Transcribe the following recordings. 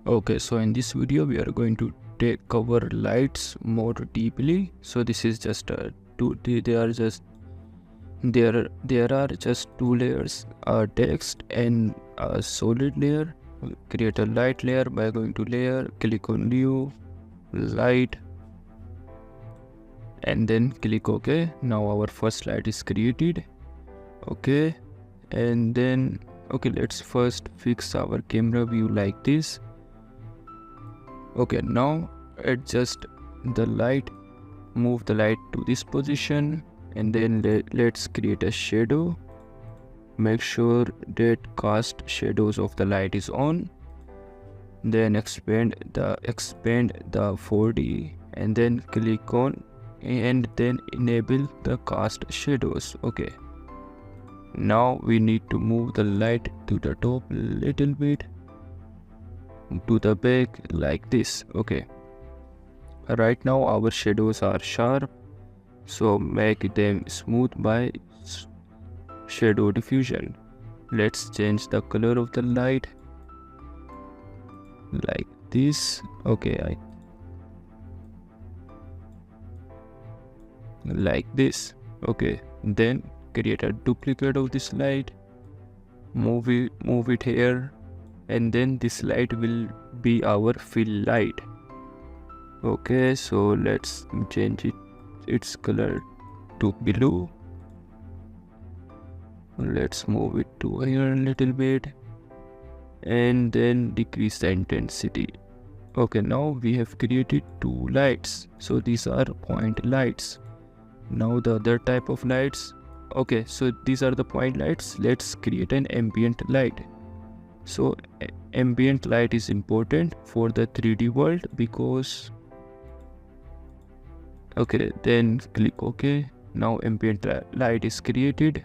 Okay, so in this video we are going to cover lights more deeply. So this is just there are just two layers, a text and a solid layer. We'll create a light layer by going to layer, click on new light, and then click OK. Now our first light is created. Okay, and then let's first fix our camera view like this. Okay, now adjust the light, move the light to this position, and then let's create a shadow. Make sure that cast shadows of the light is on. Then expand the 4D, and then click on and then enable the cast shadows. Okay, now we need to move the light to the top a little bit, to the back like this. Okay, right now our shadows are sharp, so make them smooth by shadow diffusion. Let's change the color of the light like this. Okay, like this. Okay, then create a duplicate of this light, move it here, and then this light will be our fill light. Okay, so let's change its color to blue. Let's move it to here a little bit, and then decrease the intensity. Okay, now we have created two lights, so these are point lights. Now the other type of lights. Okay, so these are the point lights. Let's create an ambient light. So ambient light is important for the 3D world because okay, then click OK. Now ambient light is created.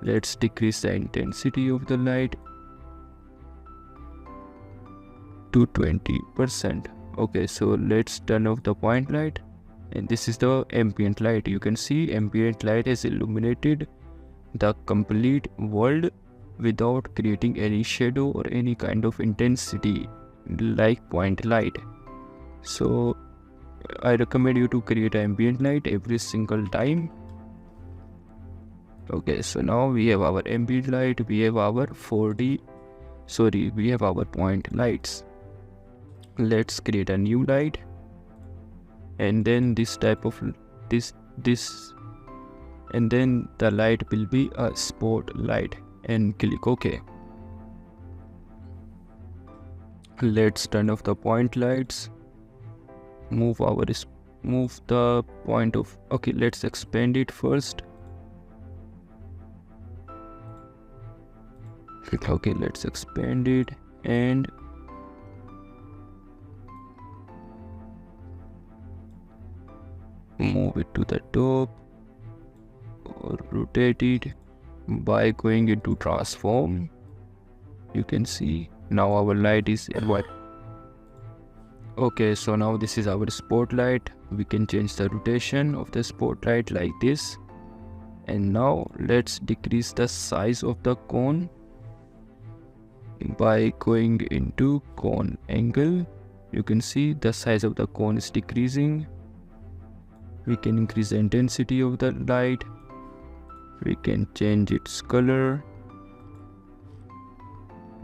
Let's decrease the intensity of the light to 20%. Okay, so let's turn off the point light, and this is the ambient light. You can see ambient light has illuminated the complete world without creating any shadow or any kind of intensity like point light. So I recommend you to create ambient light every single time. Okay, so now we have our ambient light, we have our we have our point lights. Let's create a new light, and then this type of this and then the light will be a spot light, and click OK. Let's turn off the point lights, move the point of okay, let's expand it first. Okay, let's expand it and move it to the top, or rotate it by going into transform. You can see now our light is white. Okay, so now this is our spotlight. We can change the rotation of the spotlight like this. And now let's decrease the size of the cone by going into cone angle. You can see the size of the cone is decreasing. We can increase the intensity of the light. We can change its color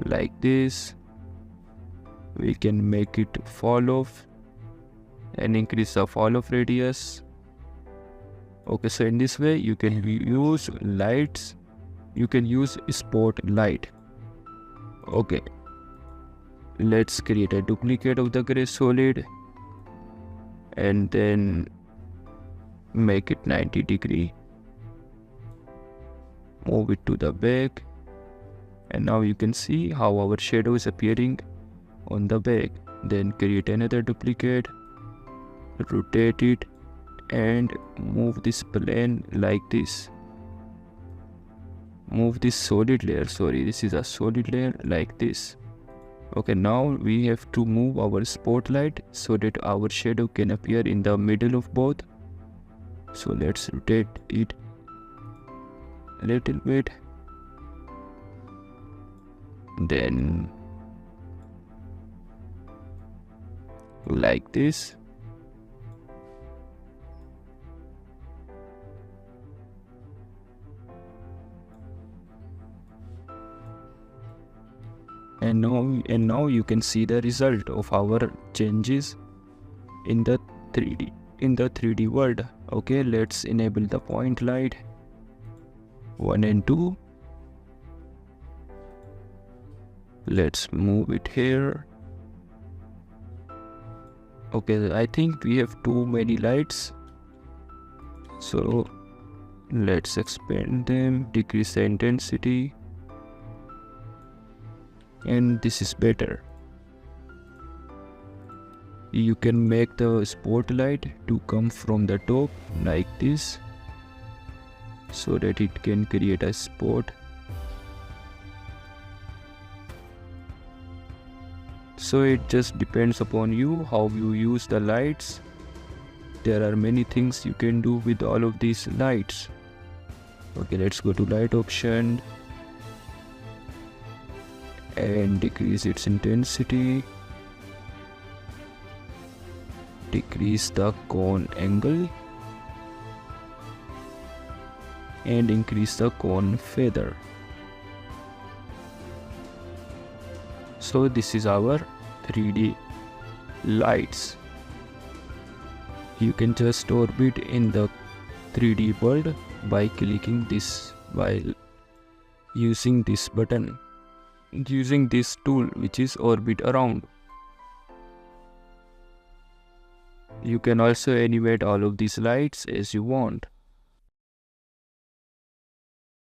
like this. We can make it fall off and increase the fall off radius. Okay, so in this way you can use lights. You can use spotlight. Okay, let's create a duplicate of the gray solid and then make it 90°. Move it to the back, and now you can see how our shadow is appearing on the back. Then create another duplicate, rotate it, and move this plane like this. Move this solid layer, this is a solid layer like this. Okay, now we have to move our spotlight so that our shadow can appear in the middle of both. So let's rotate it a little bit, then like this. And now you can see the result of our changes in the 3D world. Okay, let's enable the point light 1 and 2. Let's move it here. Okay, I think we have too many lights, so let's expand them, decrease the intensity, and this is better. You can make the spotlight to come from the top like this, so that it can create a spot. So it just depends upon you how you use the lights. There are many things you can do with all of these lights. Okay, let's go to light option and decrease its intensity. Decrease the cone angle and increase the cone feather. So this is our 3D lights. You can just orbit in the 3D world by clicking this, while using this button, using this tool which is orbit around. You can also animate all of these lights as you want.